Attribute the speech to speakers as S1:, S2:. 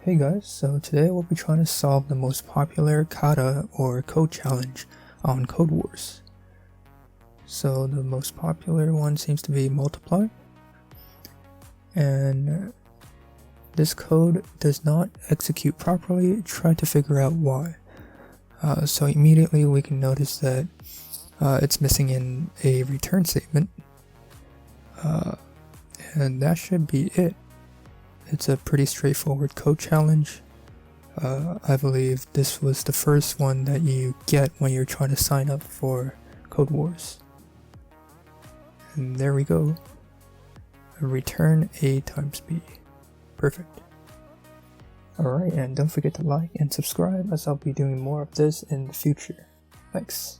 S1: Hey guys, so today we'll be trying to solve the most popular kata or code challenge on Codewars. So the most popular one seems to be multiply, and this code does not execute properly. Try to figure out why. So immediately we can notice that it's missing in a return statement, and that should be it. It's a pretty straightforward code challenge. I believe this was the first one that you get when you're trying to sign up for Codewars. And there we go. Return A times B. Perfect. Alright, and don't forget to like and subscribe as I'll be doing more of this in the future. Thanks.